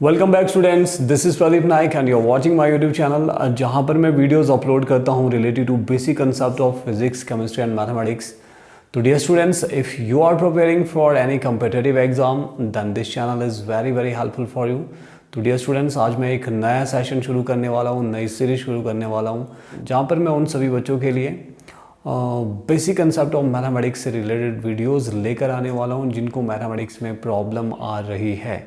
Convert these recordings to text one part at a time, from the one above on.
Welcome back students, this is Pradeep Naik and you are watching my YouTube channel जहां पर मैं videos upload करता हूं related to basic concept of physics, chemistry and mathematics. तो dear students, if you are preparing for any competitive exam then this channel is very very helpful for you. तो dear students, आज मैं एक नया session शुरू करने वाला हूँ, नई सीरीज शुरू करने वाला हूँ जहाँ पर मैं उन सभी बच्चों के लिए बेसिक कंसेप्ट ऑफ मैथमेटिक्स से रिलेटेड वीडियोस लेकर आने वाला हूँ जिनको मैथमेटिक्स में प्रॉब्लम आ रही है,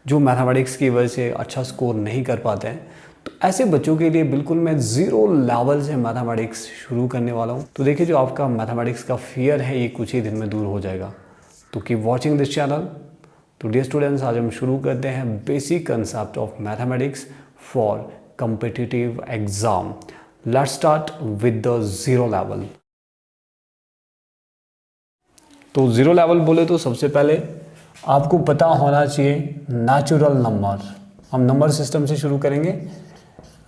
जो मैथमेटिक्स की वजह से अच्छा स्कोर नहीं कर पाते हैं। तो ऐसे बच्चों के लिए बिल्कुल मैं ज़ीरो लेवल से मैथमेटिक्स शुरू करने वाला हूँ। तो देखिए, जो आपका मैथमेटिक्स का फियर है ये कुछ ही दिन में दूर हो जाएगा। तो कीप वॉचिंग दिस चैनल। तो डियर स्टूडेंट्स, आज हम शुरू करते हैं basic concept of mathematics for competitive exam. Let's start with the zero level. तो ज़ीरो लेवल बोले तो सबसे पहले आपको पता होना चाहिए नेचुरल नंबर। हम नंबर सिस्टम से शुरू करेंगे।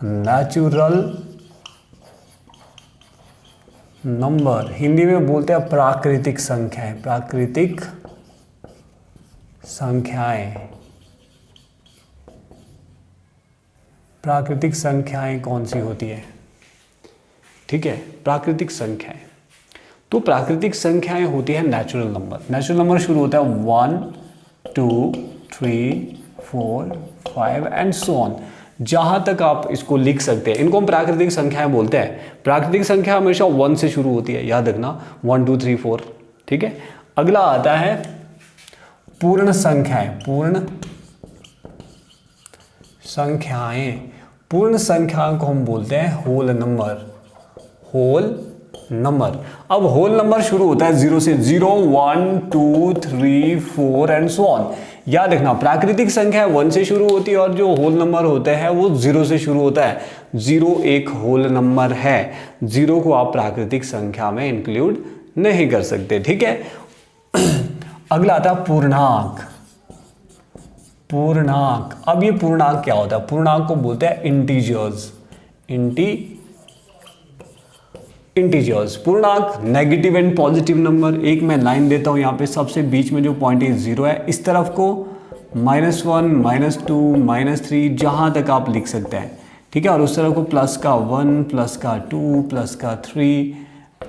नेचुरल नंबर हिंदी में बोलते हैं प्राकृतिक संख्याएं। प्राकृतिक संख्याएं, प्राकृतिक संख्याएं कौन सी होती है? ठीक है, प्राकृतिक संख्याएं। तो प्राकृतिक संख्याएं होती है नेचुरल नंबर। नेचुरल नंबर शुरू होता है 1 2 3 4 5 एंड सो ऑन। जहां तक आप इसको लिख सकते हैं इनको हम प्राकृतिक संख्याएं बोलते हैं। प्राकृतिक संख्या हमेशा 1 से शुरू होती है, याद रखना, 1 2 3 4। ठीक है, अगला आता है पूर्ण संख्याएं। पूर्ण संख्याएं, पूर्ण संख्या को हम बोलते हैं होल नंबर। Whole number. अब होल नंबर शुरू होता है 0 से। 0 1 2 3 4 एंड सो ऑन। याद रखना, प्राकृतिक संख्या 1 से शुरू होती है और जो होल नंबर होता है वो 0 से शुरू होता है। 0 एक होल नंबर है। 0 को आप प्राकृतिक संख्या में इंक्लूड नहीं कर सकते। ठीक है, अगला आता है पूर्णांक। पूर्णांक, अब ये पूर्णांक क्या होता है? पूर्णांक को बोलते हैं इंटीजर्स। इंटीजर्स। पूर्णांक नेगेटिव एंड पॉजिटिव नंबर। एक मैं लाइन देता हूं यहाँ पे, सबसे बीच में जो पॉइंट है 0 है, इस तरफ को -1 -2 -3 जहां तक आप लिख सकते हैं। ठीक है, और उस तरफ को प्लस का 1 प्लस का 2 प्लस का 3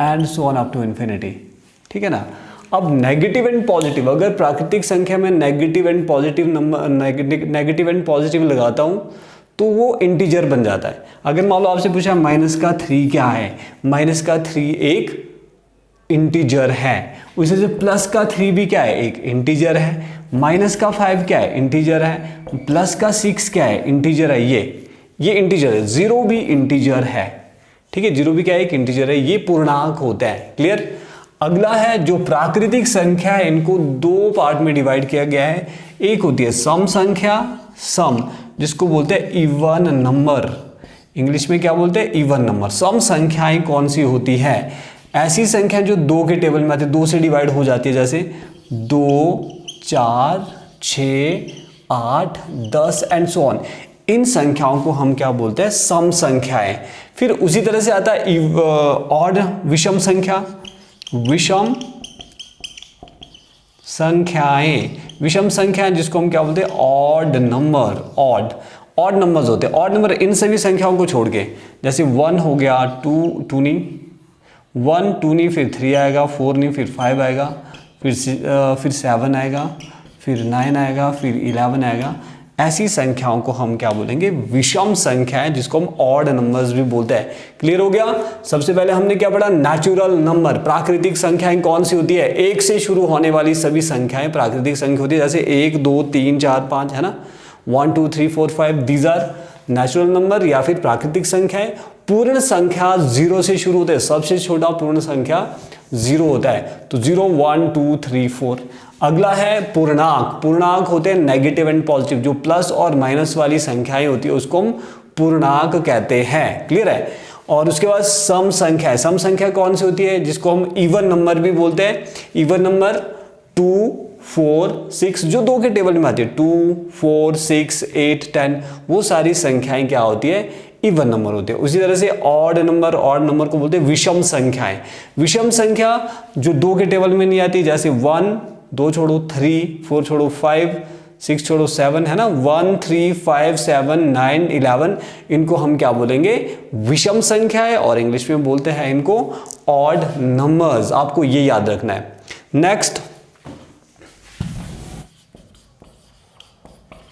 and so on up to infinity. ठीक है ना। अब नेगेटिव एंड पॉजिटिव, अगर प्राकृतिक संख्या में negative and positive number, negative and positive लगाता हूं तो वो इंटीजर बन जाता है। अगर मान लो आपसे पूछा -3 क्या है, -3 एक इंटीजर है। उसी से +3 भी क्या है? एक इंटीजर है। -5 क्या है? इंटीजर है। +6 क्या है? इंटीजर है। ये इंटीजर है। 0 भी इंटीजर है। ठीक है, 0 भी क्या है? एक इंटीजर है। ये पूर्णांक होता है। क्लियर। अगला है जो प्राकृतिक संख्या है, इनको 2 पार्ट में डिवाइड किया गया है। एक होती है सम संख्या, सम, जिसको बोलते हैं इवन नंबर। इंग्लिश में क्या बोलते हैं? Even number. सम संख्याएं कौन सी होती है? ऐसी संख्या जो 2 के टेबल में आती है, 2 से डिवाइड हो जाती है, जैसे 2 4 6 8 10 एंड सो ऑन। इन संख्याओं को हम क्या बोलते हैं? सम संख्याएं। फिर उसी तरह से आता है ऑड, विषम संख्या। विषम संख्याएं, विषम संख्याएं जिसको हम क्या बोलते हैं? Odd number. ऑड नंबर्स होते हैं। ऑड नंबर इन सभी संख्याओं को छोड़ के, जैसे 1 हो गया, 2 नहीं, 1 2 नहीं, फिर 3 आएगा, 4 नहीं, फिर 5 आएगा, फिर 7 आएगा, फिर 9 आएगा, फिर 11 आएगा। ऐसी संख्याओं को हम क्या बोलेंगे? विषम संख्याएं, जिसको हम ऑड नंबर्स भी बोलते हैं। क्लियर हो गया। सबसे पहले हमने क्या पढ़ा? Natural number. प्राकृतिक संख्याएं कौन सी होती है? 1 से शुरू होने वाली सभी संख्याएं प्राकृतिक संख्या होती है, जैसे 1 2 3 4 5, है ना। 1 2 3 4 5 दीज आर नेचुरल नंबर या फिर प्राकृतिक संख्याएं। पूर्ण संख्या 0 से शुरू होते हैं। सबसे छोटा पूर्ण संख्या 0 होता है। तो 0 1 2 3 4। अगला है पूर्णांक। पूर्णांक होते हैं नेगेटिव एंड पॉजिटिव, जो प्लस और माइनस वाली संख्याएं होती है उसको हम पूर्णांक कहते हैं। क्लियर है। और उसके बाद सम संख्या। सम संख्या कौन सी होती है? जिसको हम इवन नंबर भी बोलते हैं। इवन नंबर 2 4 6 जो 2 के टेबल में आती है, 2 4 6 8 10, वो सारी संख्याएं क्या होती है? इवन नंबर होते हैं। उसी तरह से ऑड नंबर को बोलते हैं विषम संख्याएं। विषम संख्या जो 2 के टेबल में नहीं आती, जैसे 1 2 छोड़ो 3 4 छोड़ो 5 6 छोड़ो 7 है ना, 1 3 5 7 9 11, इनको हम क्या बोलेंगे, विषम संख्या है, और इंग्लिश में बोलते हैं इनको ऑड नंबर्स। आपको ये याद रखना है। नेक्स्ट,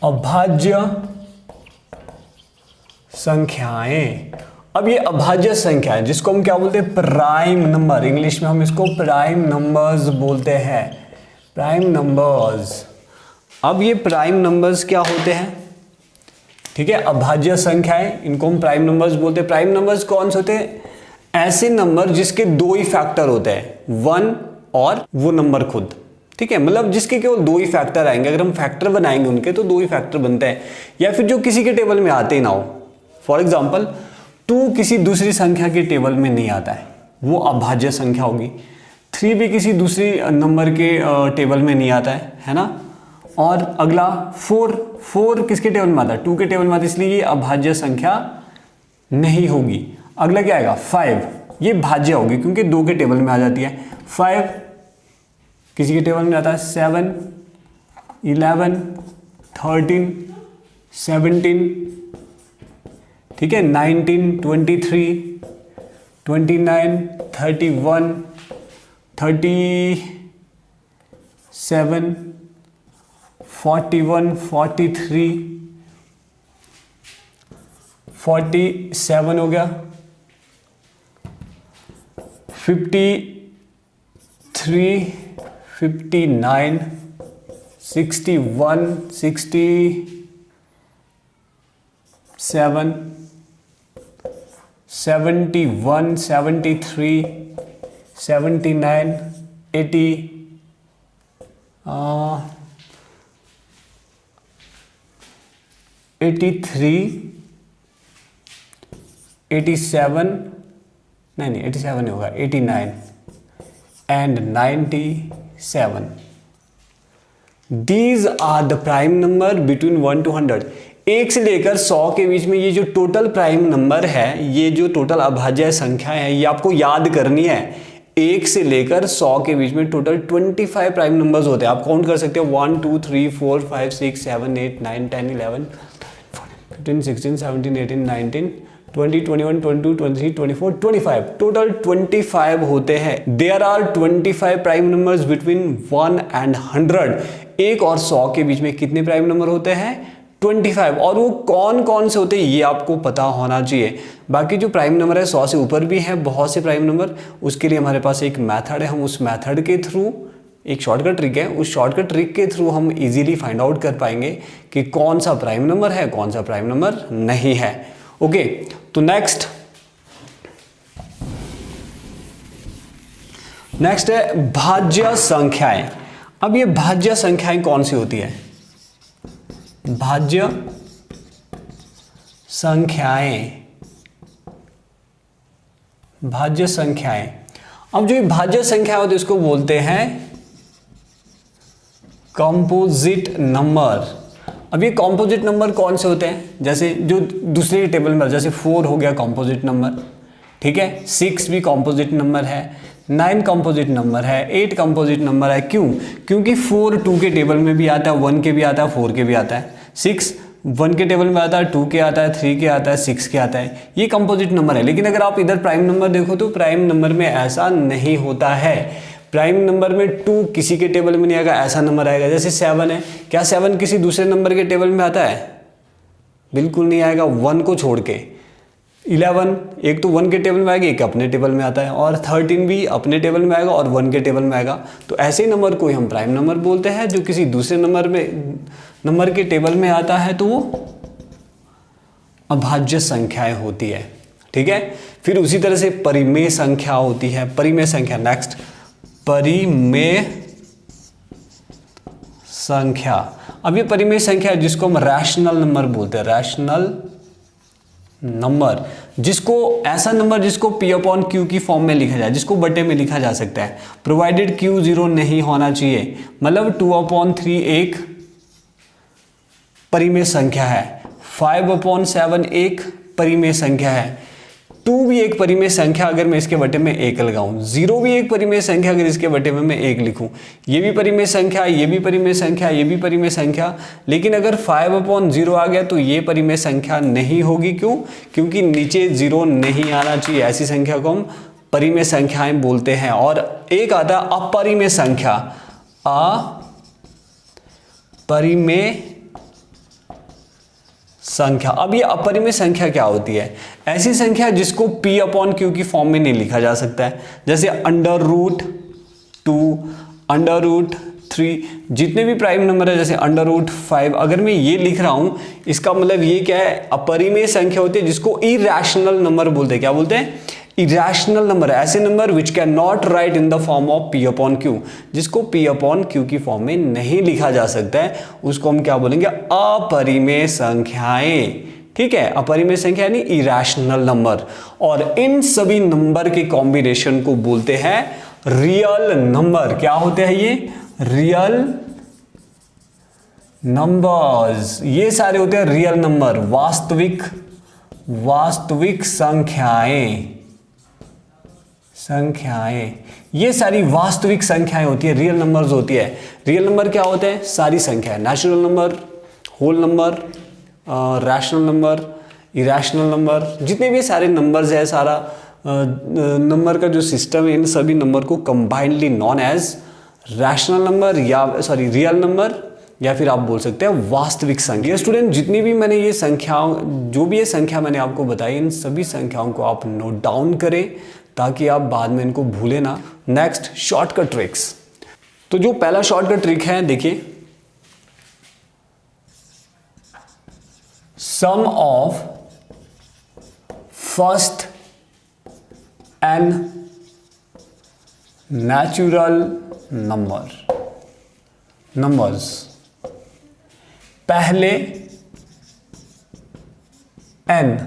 अभाज्य संख्याएं। अब ये अभाज्य संख्या है जिसको हम क्या बोलते हैं, प्राइम नंबर, इंग्लिश में हम इसको प्राइम नंबर्स बोलते हैं, प्राइम नंबर्स। अब ये प्राइम नंबर्स क्या होते हैं, ठीक है, अभाज्य संख्याएं, इनको हम प्राइम नंबर्स बोलते हैं। प्राइम नंबर्स कौन से होते हैं, ऐसे नंबर जिसके दो ही फैक्टर होते हैं, 1 और वो नंबर खुद, ठीक है, मतलब जिसके केवल दो ही फैक्टर आएंगे, अगर हम फैक्टर बनाएंगे उनके तो दो ही फैक्टर बनते हैं, या फिर जो किसी के टेबल में आते ही ना हो। फॉर एग्जाम्पल 2 किसी दूसरी संख्या के टेबल में नहीं आता है, वो अभाज्य संख्या होगी। 3 भी किसी दूसरी नंबर के टेबल में नहीं आता है ना। और अगला 4 किसके टेबल में आता है, 2 के टेबल में आता है, इसलिए ये अभाज्य संख्या नहीं होगी। अगला क्या आएगा, 5, ये भाज्य होगी क्योंकि 2 के टेबल में आ जाती है। 5 किसी के टेबल में आता है, 7 11 13 17, ठीक है, 19 23 29 31 37 41 43 47 हो गया, 53 59 61 67 71 73 79 80 83 87 नहीं 87 नहीं होगा, 89 and 97। These are the prime number between 1 to 100। 1 से लेकर 100 के बीच में ये जो टोटल प्राइम नंबर है, ये जो टोटल अभाज्य संख्या है, ये आपको याद करनी है। 1 से लेकर 100 के बीच में टोटल 25 प्राइम नंबर्स होते हैं। आप काउंट कर सकते हो 1 2 3 4 5 6 7 8 9 10 11 15 16 17 18 19 20 21 22 23 24 25, टोटल 25 होते हैं। There are 25 prime numbers between 1 and 100। 1 और 100 के बीच में कितने प्राइम नंबर होते हैं, 25। और वो कौन कौन से होते हैं ये आपको पता होना चाहिए। बाकी जो प्राइम नंबर है 100 से ऊपर भी है बहुत से प्राइम नंबर, उसके लिए हमारे पास एक मेथड है, हम उस मेथड के थ्रू, एक शॉर्टकट ट्रिक है, उस शॉर्टकट ट्रिक के थ्रू हम इजीली फाइंड आउट कर पाएंगे कि कौन सा प्राइम नंबर है, कौन सा प्राइम नंबर नहीं है। ओके, तो नेक्स्ट है भाज्य संख्याएं। अब ये भाज्य संख्याएं कौन सी होती है, भाज्य संख्याएं, भाज्य संख्याएं। अब जो ये भाज्य संख्या होती है उसको बोलते हैं कंपोजिट नंबर। अब ये कंपोजिट नंबर कौन से होते हैं, जैसे जो दूसरे टेबल में, जैसे 4 हो गया कंपोजिट नंबर, ठीक है, 6 भी कंपोजिट नंबर है, 9 कंपोजिट नंबर है, 8 कंपोजिट नंबर है। क्यों, क्योंकि 4 2 के टेबल में भी आता है, 1 के भी आता है, 4 के भी आता है, 6 1 के टेबल में आता है, 2 के आता है, 3 के आता है, 6 के आता है, ये कंपोजिट नंबर है। लेकिन अगर आप इधर प्राइम नंबर देखो तो प्राइम नंबर में ऐसा नहीं होता है। प्राइम नंबर में 2 किसी के टेबल में नहीं आएगा, ऐसा नंबर आएगा। जैसे 7 है, क्या 7 किसी दूसरे नंबर के टेबल में आता है, बिल्कुल नहीं आएगा, 1 को छोड़ के। 11 एक तो 1 के टेबल में आएगा, एक अपने टेबल में आता है, और 13 भी अपने टेबल में आएगा और 1 के टेबल में आएगा। तो ऐसे नंबर को हम प्राइम नंबर बोलते हैं। जो किसी दूसरे नंबर के टेबल में आता है तो वो अभाज्य संख्याएं होती है, ठीक है। फिर उसी तरह से परिमेय संख्या होती है, परिमेय संख्या। नेक्स्ट, परिमेय संख्या। अब ये परिमेय संख्या जिसको हम रैशनल नंबर बोलते हैं, रैशनल नंबर, जिसको ऐसा नंबर जिसको P/Q की फॉर्म में लिखा जाए, जिसको बटे में लिखा जा सकता है, प्रोवाइडेड Q 0 नहीं होना चाहिए। मतलब 2/3 एक परिमेय संख्या है, 5/7 एक परिमेय संख्या है, 2 भी एक परिमेय संख्या अगर मैं इसके बटे में 1 लगाऊं, 0 भी एक परिमेय संख्या अगर इसके बटे में मैं 1 लिखूं, ये भी परिमेय संख्या, ये भी परिमेय संख्या, ये भी परिमेय संख्या, लेकिन अगर 5/0 आ गया तो ये परिमेय संख्या नहीं होगी। क्यों? क्योंकि नीचे 0 नहीं आना चाहिए। ऐसी संख्या को हम परिमेय संख्याएं बोलते हैं। और एक आता है अपरिमेय संख्या, अपरिमेय संख्या। अब ये अपरिमेय संख्या क्या होती है? ऐसी संख्या जिसको p/q की फॉर्म में नहीं लिखा जा सकता है, जैसे √2, √3, जितने भी प्राइम नंबर है, जैसे √5, अगर मैं ये लिख रहा हूं, इसका मतलब ये क्या है? अपरिमेय संख्या होती है जिसको इरैशनल नंबर बोलते हैं। क्या बोलते हैं? Irrational number. ऐसे number which can not write in the form of p/q, जिसको p/q की फॉर्म में नहीं लिखा जा सकता है, उसको हम क्या बोलेंगे? अपरिमेय संख्याएं। ठीक है, अपरिमेय संख्या यानी इरैशनल नंबर। और इन सभी नंबर के कॉम्बिनेशन को बोलते हैं रियल नंबर। क्या होते हैं ये? Real numbers. ये सारे होते हैं रियल नंबर, वास्तविक संख्याएं। ये सारी वास्तविक संख्याएं होती है, रियल नंबर्स होती है। रियल नंबर क्या होते हैं? सारी संख्याएं, natural number, whole number, rational number, irrational number, जितने भी सारे नंबर्स है, सारा नंबर का जो सिस्टम है, इन सभी नंबर को combinedly known as rational number real number, या फिर आप बोल सकते हैं वास्तविक संख्या। स्टूडेंट, जितनी भी मैंने ये संख्याओं, जो भी ये संख्या मैंने आपको बताई, इन सभी संख्याओं को आप नोट डाउन करें ताकि आप बाद में इनको भूले ना। Next, shortcut tricks. तो जो पहला शॉर्टकट ट्रिक है, देखिए, sum of first n natural numbers, पहले n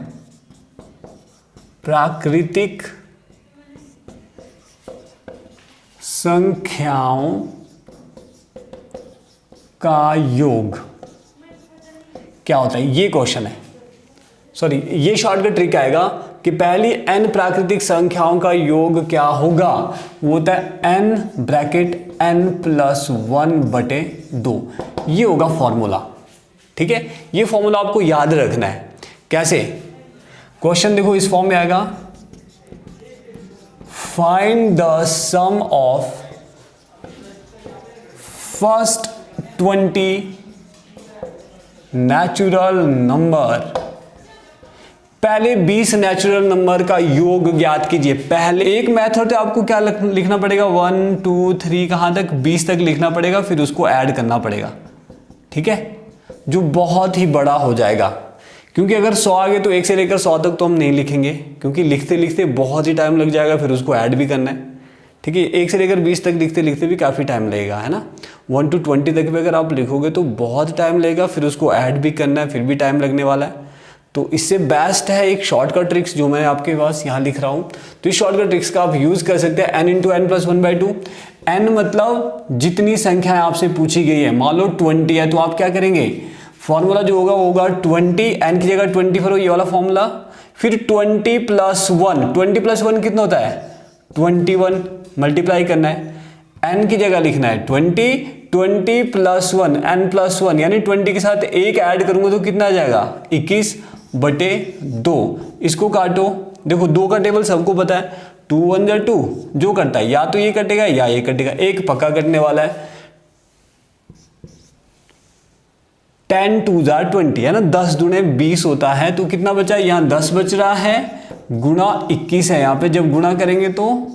प्राकृतिक संख्याओं का योग क्या होता है? ये क्वेश्चन है, सॉरी, ये शॉर्टकट ट्रिक आएगा कि पहली n प्राकृतिक संख्याओं का योग क्या होगा? वो होता है n ब्रैकेट n+1/2। ये होगा फॉर्मूला। ठीक है, ये फॉर्मूला आपको याद रखना है। कैसे? क्वेश्चन देखो, इस फॉर्म में आएगा, find the sum of first 20 natural number. पहले 20 नेचुरल नंबर का योग ज्ञात कीजिए। पहले एक मेथड है, आपको क्या लिखना पड़ेगा? 1 2 3 कहां तक? 20 तक लिखना पड़ेगा, फिर उसको ऐड करना पड़ेगा। ठीक है, जो बहुत ही बड़ा हो जाएगा, क्योंकि अगर 100 आ गए तो 1 से लेकर 100 तक तो हम नहीं लिखेंगे, क्योंकि लिखते लिखते बहुत ही टाइम लग जाएगा, फिर उसको ऐड भी करना है। ठीक है, 1 से लेकर 20 तक लिखते लिखते भी काफ़ी टाइम लगेगा, है ना। 1 to 20 तक भी अगर आप लिखोगे तो बहुत टाइम लगेगा, फिर उसको ऐड भी करना है, फिर भी टाइम लगने वाला है। तो इससे बेस्ट है एक शॉर्टकट ट्रिक्स जो मैं आपके पास यहाँ लिख रहा हूँ। तो इस शॉर्टकट ट्रिक्स का आप यूज़ कर सकते हैं। n × n+1/2। n मतलब जितनी संख्याएं आपसे पूछी गई है। मान लो 20 है तो आप क्या करेंगे? फॉर्मूला जो होगा वो होगा 20, n की जगह 24 हो, ये वाला फॉर्मूला, फिर 20+1। 20+1 कितना होता है? 21, मल्टीप्लाई करना है। n की जगह लिखना है 20, 20+1, n+1, यानी 20 के साथ 1 ऐड करूंगा तो कितना आ जाएगा? 21/2। इसको काटो, देखो 2 का टेबल सबको पता है, 2 1 जा 2, जो कटता है या तो ये कटेगा या ये कटेगा, एक पक्का कटने वाला है। 10 2 जा 20, है ना, 10 दूने 20 होता है, तो कितना बचा? यहाँ 10 बच रहा है, गुणा 21 है यहाँ पे, जब गुणा करेंगे तो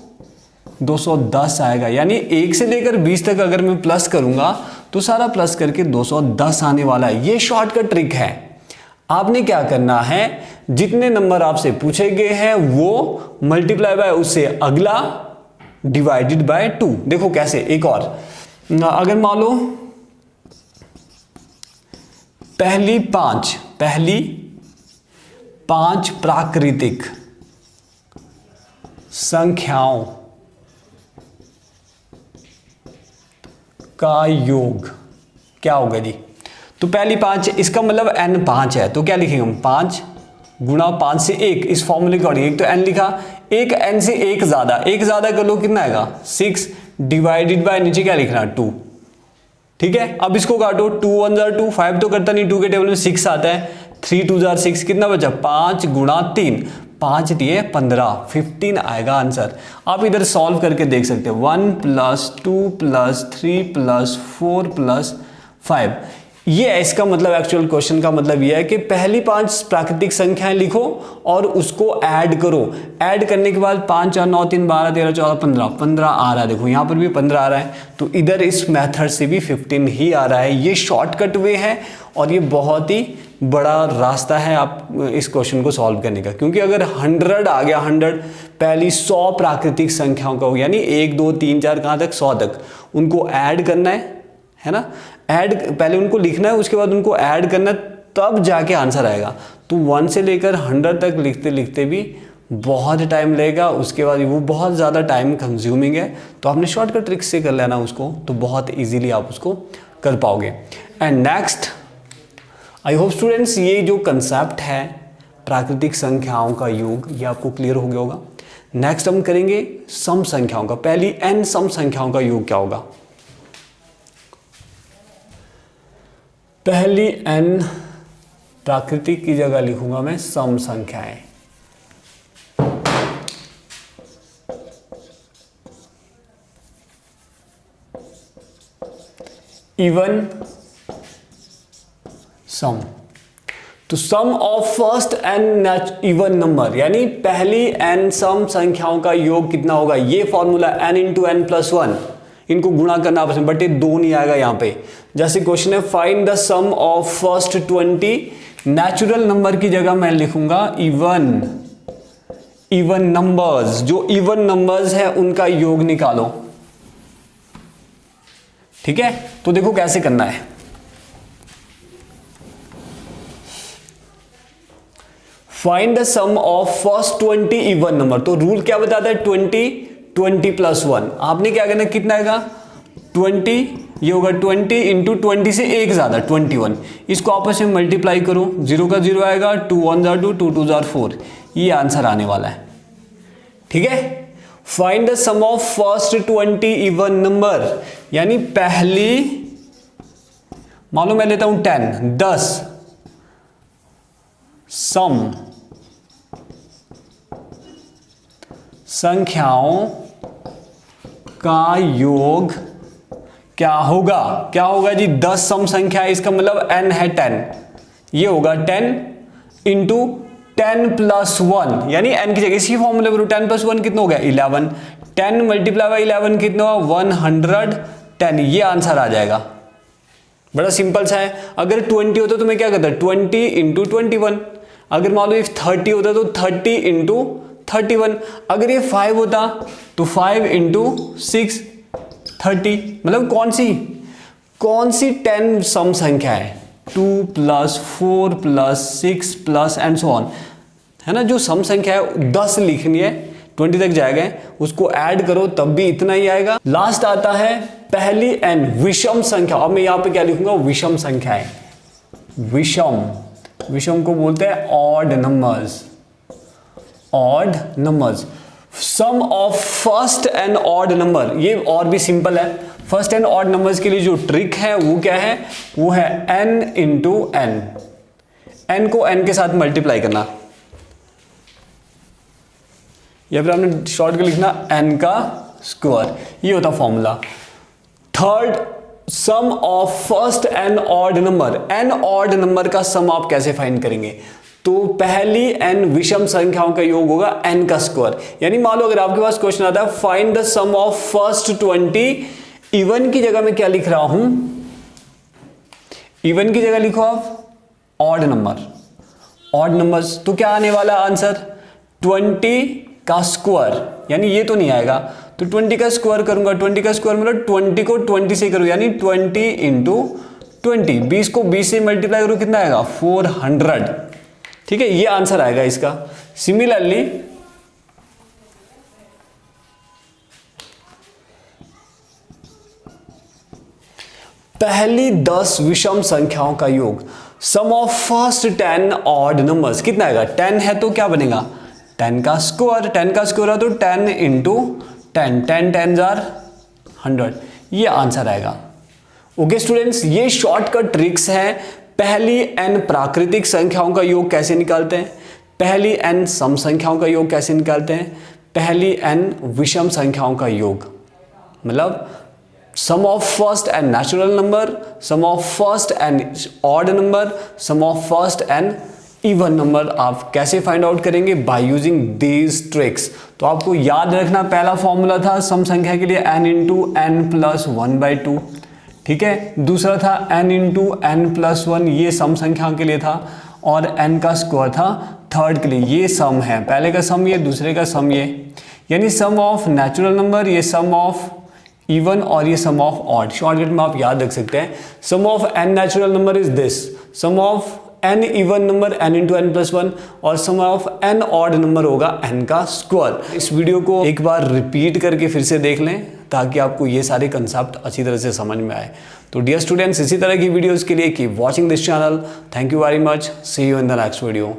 210 आएगा। यानी 1 से लेकर 20 तक अगर मैं प्लस करूंगा तो सारा प्लस करके 210 आने वाला है। ये शॉर्टकट ट्रिक है। आपने क्या करना है, जितने नंबर आपसे पूछे गए हैं वो मल्टीप्लाई बाय उससे अगला डिवाइडेड बाय 2। देखो कैसे, एक और, अगर मान लो पहली पांच प्राकृतिक संख्याओं का योग क्या होगा जी? तो पहली 5, इसका मतलब n 5 है, तो क्या लिखेंगे हम? 5 गुणा 5 से 1, इस फॉर्मूले के अकॉर्डिंग। एक तो n लिखा, एक n से एक ज्यादा कर लो, कितना आएगा 6 डिवाइडेड बाय नीचे क्या लिखना 2। ठीक है, अब इसको काटो, 2 1 जार 2, 5 तो करता नहीं, 2 के टेबल में 6 आता है, 3 2 जार 6, कितना बचा 5 गुणा 3, 5 दिए 15, 15 आएगा आंसर। आप इधर सॉल्व करके देख सकते हो, 1 + 2 + 3 + 4 + 5। ये है इसका मतलब, एक्चुअल क्वेश्चन का मतलब ये है कि पहली 5 प्राकृतिक संख्याएं लिखो और उसको ऐड करो। ऐड करने के बाद 5 4 9 3 12 13 14 15, 15 आ रहा है, देखो यहाँ पर भी 15 आ रहा है, तो इधर इस मेथड से भी 15 ही आ रहा है। ये शॉर्टकट वे है और ये बहुत ही बड़ा रास्ता है आप इस क्वेश्चन को सॉल्व करने का, क्योंकि अगर 100 आ गया, 100 पहली 100 प्राकृतिक संख्याओं का हो, यानी 1 2 3 4 कहाँ तक 100 तक, उनको ऐड करना है ना, ऐड पहले उनको लिखना है, उसके बाद उनको ऐड करना है, तब जाके आंसर आएगा। तो 1 से लेकर 100 तक लिखते लिखते भी बहुत टाइम लगेगा, उसके बाद वो बहुत ज़्यादा टाइम कंज्यूमिंग है, तो आपने शॉर्टकट ट्रिक से कर लेना उसको, तो बहुत इजीली आप उसको कर पाओगे। And next, I hope students ये जो कंसेप्ट है प्राकृतिक संख्याओं का योग, ये आपको क्लियर हो गया होगा। नेक्स्ट हम करेंगे सम संख्याओं का। पहली n सम संख्याओं का योग क्या होगा। पहली n प्राकृतिक की जगह लिखूंगा मैं सम संख्याएं। इवन सम, तो sum of first n even number, यानी पहली n सम संख्याओं का योग कितना होगा। ये फॉर्मूला n × n + 1, इनको गुणा करना आपस में, बट ये 2 नहीं आएगा यहाँ पे। जैसे क्वेश्चन है find the sum of first 20, natural number की जगह मैं लिखूंगा इवन नंबर्स। जो इवन नंबर्स है उनका योग निकालो। ठीक है, तो देखो कैसे करना है। Find the sum of first 20 even number, तो रूल क्या बताता है 20 20 + 1। आपने क्या करना, कितना आएगा 20, ये होगा 20 × 20 से एक ज्यादा 21, इसको आपस में मल्टीप्लाई करो, 0 का 0 आएगा, 2 1 जार 2, 2 2 जार 4, ये आंसर आने वाला है। ठीक है, find the sum of first 20 even number, यानी पहली, मान लो मैं लेता हूं 10 सम संख्याओं का योग क्या होगा जी 10 सम संख्या है, इसका मतलब n है 10, ये होगा 10 × 10 + 1, यानी n की जगह इसी फॉर्मूले पर 10 + 1 कितना हो गया 11, 10 × 11 कितना हुआ 110, ये आंसर आ जाएगा। बड़ा सिंपल सा है। अगर 20 होता तो मैं क्या करता 20 × 21, अगर मान लो इफ 30 होता तो 30 × 31, अगर ये 5 होता तो 5 × 6 30, मतलब कौन सी 10 सम संख्या है 2 + 4 + 6 + एंड सो ऑन, है ना। जो सम संख्या है 10 लिखनी है, 20 तक जाएगा, उसको ऐड करो तब भी इतना ही आएगा। लास्ट आता है पहली n विषम संख्या। अब मैं यहां पे क्या लिखूंगा विषम संख्याएं। विषम को बोलते हैं odd numbers. Sum of first n odd number, ये और भी सिंपल है। फर्स्ट एंड ऑड नंबर्स के लिए जो ट्रिक है वो क्या है, वो है n × n, n को n के साथ मल्टीप्लाई करना, या फिर आपने शॉर्ट के लिखना n का स्क्वायर, ये होता formula. Third, sum of first n odd number, n odd number का सम आप कैसे फाइंड करेंगे, तो पहली n विषम संख्याओं का योग होगा n का स्क्वायर। यानी मान लो अगर आपके पास क्वेश्चन आता है find the sum of first 20, even की जगह मैं क्या लिख रहा हूं, इवन की जगह लिखो आप ऑड नंबर्स, तो क्या आने वाला आंसर 20 का स्क्वायर, यानी ये तो नहीं आएगा, तो 20 का स्क्वायर करूंगा, 20 का स्क्वायर मतलब 20 को 20 से करूं, यानी 20 × 20, 20 को 20 से मल्टीप्लाई करूं, कितना आएगा 400। ठीक है, ये आंसर आएगा इसका। सिमिलरली पहली 10 विषम संख्याओं का योग, सम ऑफ फर्स्ट 10 ऑड नंबर्स कितना आएगा, 10 है तो क्या बनेगा 10 का स्क्वायर, 10 का स्क्वायर है तो 10 इंटू 10, 10 10 जार 100, ये आंसर आएगा। ओके स्टूडेंट्स, ये शॉर्टकट ट्रिक्स है। पहली n प्राकृतिक संख्याओं का योग कैसे निकालते हैं, पहली n सम संख्याओं का योग कैसे निकालते हैं, पहली n विषम संख्याओं का योग, मतलब sum of first n natural number, sum of first n odd number, sum of first n even number आप कैसे फाइंड आउट करेंगे, बाय यूजिंग दीज ट्रिक्स। तो आपको याद रखना, पहला फॉर्मूला था सम संख्या के लिए n इंटू n प्लस 1/2, ठीक है। दूसरा था n इंटू n प्लस 1, ये सम संख्या के लिए था, और n का स्क्वायर था थर्ड के लिए। ये सम है, पहले का सम ये, दूसरे का सम ये, यानी सम ऑफ नेचुरल नंबर, ये सम ऑफ इवन, और ये सम ऑफ ऑड। शॉर्टकट में आप याद रख सकते हैं, sum of n natural number is this, sum of n even number n into n plus 1, और sum of n odd number होगा n का स्क्वायर। इस वीडियो को एक बार रिपीट करके फिर से देख लें ताकि आपको ये सारे कंसेप्ट अच्छी तरह से समझ में आए। तो डियर स्टूडेंट्स, इसी तरह की वीडियोस के लिए keep watching this channel. Thank you very much, see you in the next video.